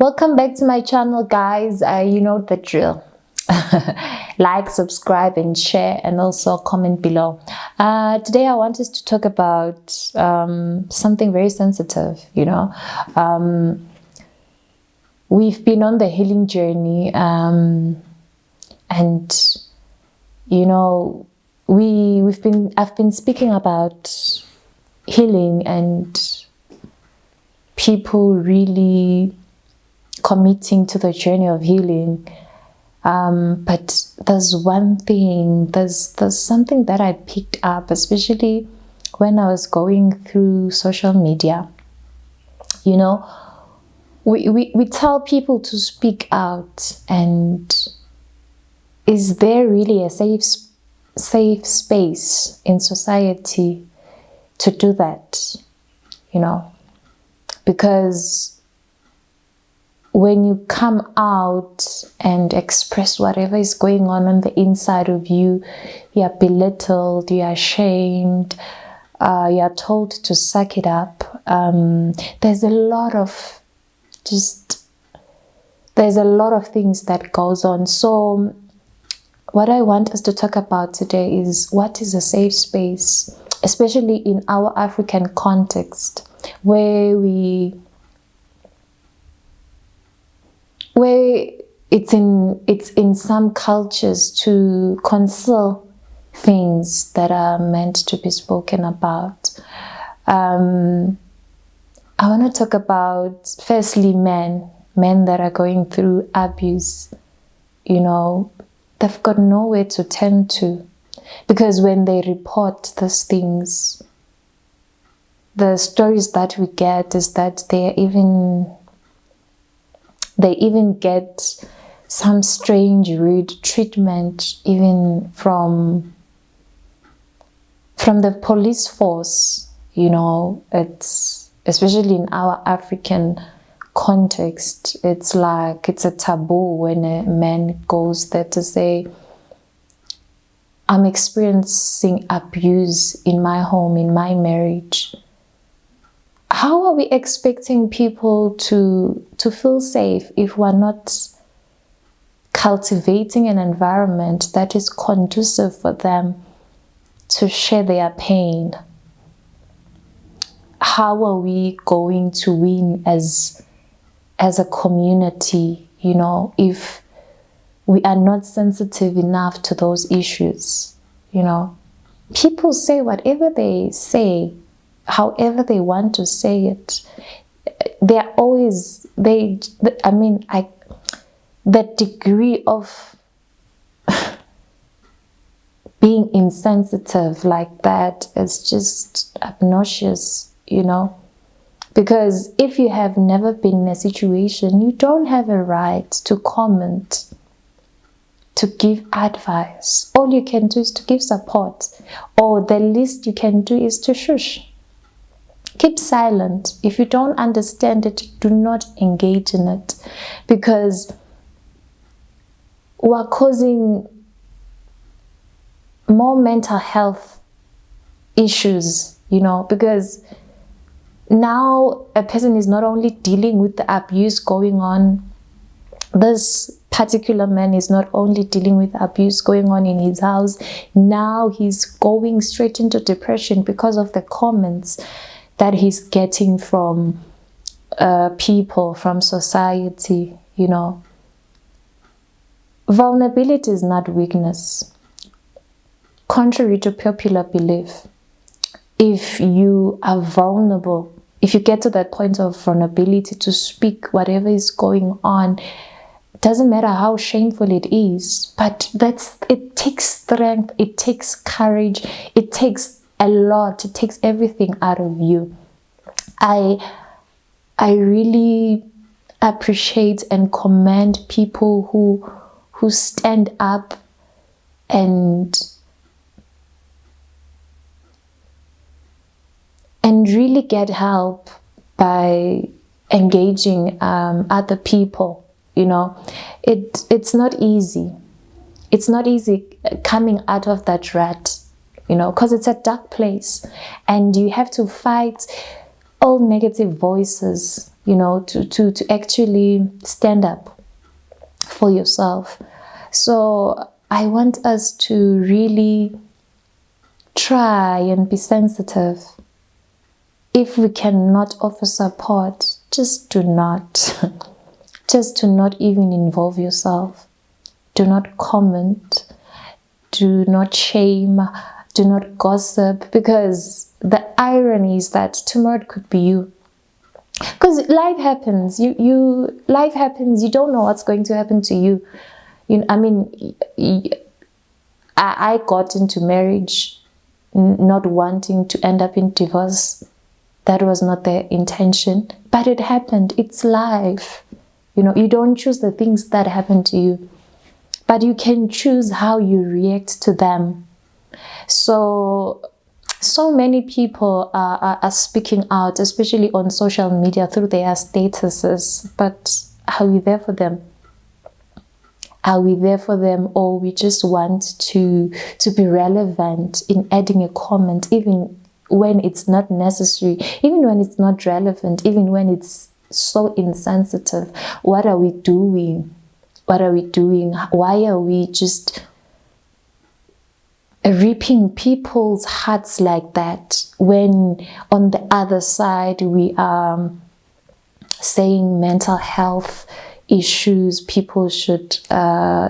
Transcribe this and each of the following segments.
Welcome back to my channel, guys. You know the drill. Like, subscribe, and share, and also comment below. Today I want us to talk about something very sensitive. We've been on the healing journey, and I've been speaking about healing and people really committing to the journey of healing. But there's one thing, there's something that I picked up, especially when I was going through social media. We tell people to speak out, and is there really a safe space in society to do that? Because when you come out and express whatever is going on the inside of you, you are belittled, you are shamed, you are told to suck it up. There's a lot of things that goes on. So what I want us to talk about today is what is a safe space, especially in our African context, where it's in some cultures to conceal things that are meant to be spoken about. I want to talk about, firstly, men that are going through abuse. They've got nowhere to turn to, because when they report these things, the stories that we get is that they even get some strange, rude treatment, even from the police force. It's especially in our African context, it's like it's a taboo when a man goes there to say, I'm experiencing abuse in my home, in my marriage. How are we expecting people to feel safe if we're not cultivating an environment that is conducive for them to share their pain? How are we going to win as a community, if we are not sensitive enough to those issues? People say whatever they say, however they want to say it. The degree of being insensitive like that is just obnoxious, because if you have never been in a situation, you don't have a right to comment, to give advice. All you can do is to give support, or the least you can do is to shush. Keep silent. If you don't understand it, do not engage in it, because we're causing more mental health issues, because now a person is not only dealing with the abuse going on, this particular man is not only dealing with abuse going on in his house, now he's going straight into depression because of the comments that he's getting from people, from society. Vulnerability is not weakness. Contrary to popular belief, if you are vulnerable, if you get to that point of vulnerability to speak whatever is going on, it doesn't matter how shameful it is, but it takes strength, it takes courage, it takes a lot, it takes everything out of you. I really appreciate and commend people who stand up and really get help by engaging other people. It's not easy. It's not easy coming out of that rut, because it's a dark place, and you have to fight all negative voices, to actually stand up for yourself. So I want us to really try and be sensitive. If we cannot offer support, just do not. Just do not even involve yourself. Do not comment. Do not shame. Do not gossip. Because the irony is that tomorrow it could be you. Because life happens. Life happens. You don't know what's going to happen to you. I got into marriage not wanting to end up in divorce. That was not the intention, but it happened. It's life. You don't choose the things that happen to you, but you can choose how you react to them. So many people are speaking out, especially on social media through their statuses, but are we there for them? Are we there for them, or we just want to be relevant in adding a comment, even when it's not necessary, even when it's not relevant, even when it's so insensitive? What are we doing? What are we doing? Why are we just ripping people's hearts like that, when on the other side we are saying mental health issues, people should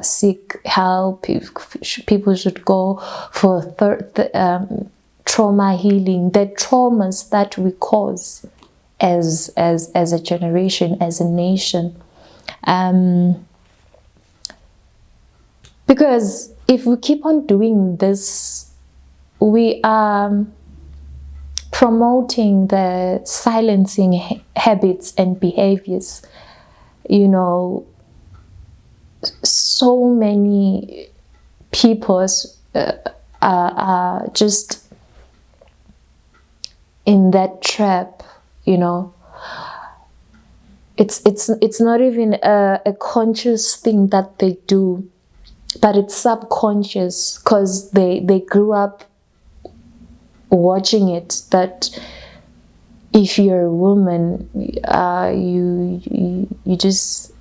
seek help, people should go for trauma healing, the traumas that we cause as a generation, as a nation. Because if we keep on doing this, we are promoting the silencing habits and behaviors. So many people are just in that trap. It's not even a conscious thing that they do, but it's subconscious, because they grew up watching it, that if you're a woman, you just,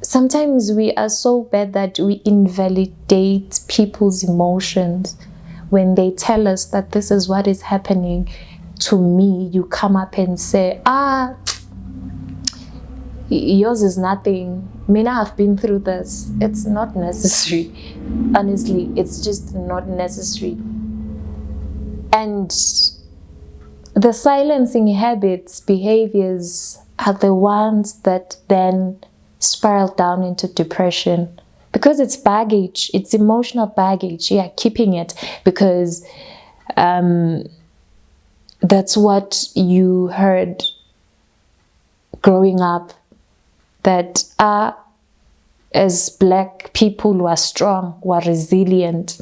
sometimes we are so bad that we invalidate people's emotions. When they tell us that this is what is happening to me, you come up and say, yours is nothing. I've been through this. It's not necessary. Honestly, it's just not necessary. And the silencing habits, behaviors are the ones that then spiral down into depression, because it's baggage, it's emotional baggage. Yeah, keeping it because that's what you heard growing up, that as Black people who are strong, who are resilient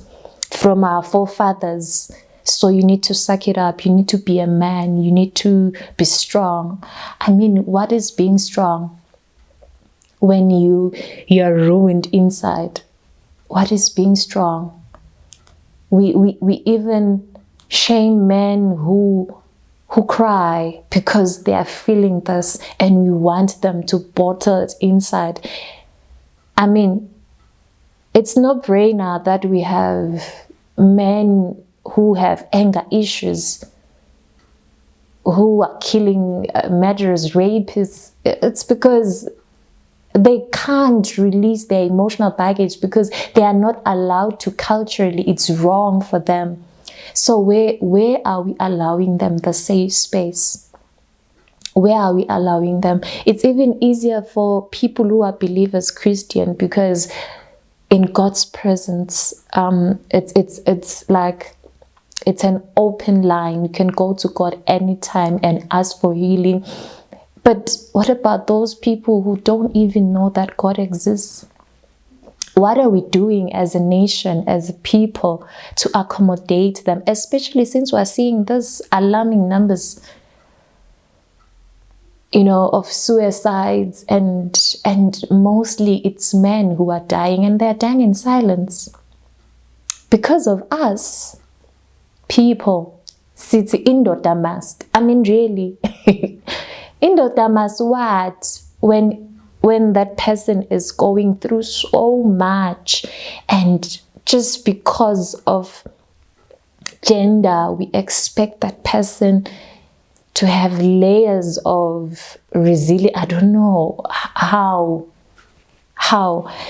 from our forefathers. So you need to suck it up. You need to be a man. You need to be strong. What is being strong when you're ruined inside? What is being strong? We even shame men who cry because they are feeling this, and we want them to bottle it inside. It's no brainer that we have men who have anger issues, who are killing murderers, rapists. It's because they can't release their emotional baggage, because they are not allowed to culturally. It's wrong for them. So where are we allowing them the safe space? Where are we allowing them? It's even easier for people who are believers, Christian, because in God's presence, it's like it's an open line. You can go to God anytime and ask for healing. But what about those people who don't even know that God exists? What are we doing as a nation, as a people, to accommodate them, especially since we're seeing these alarming numbers, of suicides, and mostly it's men who are dying, and they're dying in silence because of us people. Sithi indoda must. Really. Indoda must what? When that person is going through so much, and just because of gender, we expect that person to have layers of resilience. I don't know how.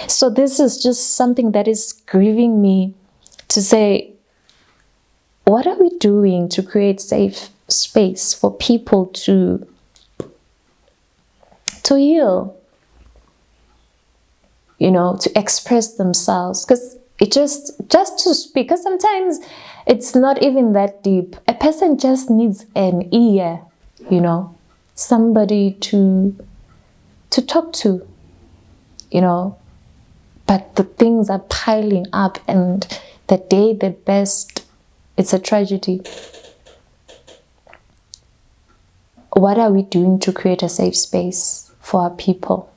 So this is just something that is grieving me, to say, what are we doing to create safe space for people to heal, to express themselves? Because it just to speak, because sometimes it's not even that deep. A person just needs an ear, somebody to talk to, but the things are piling up, and the day the best, it's a tragedy. What are we doing to create a safe space for our people?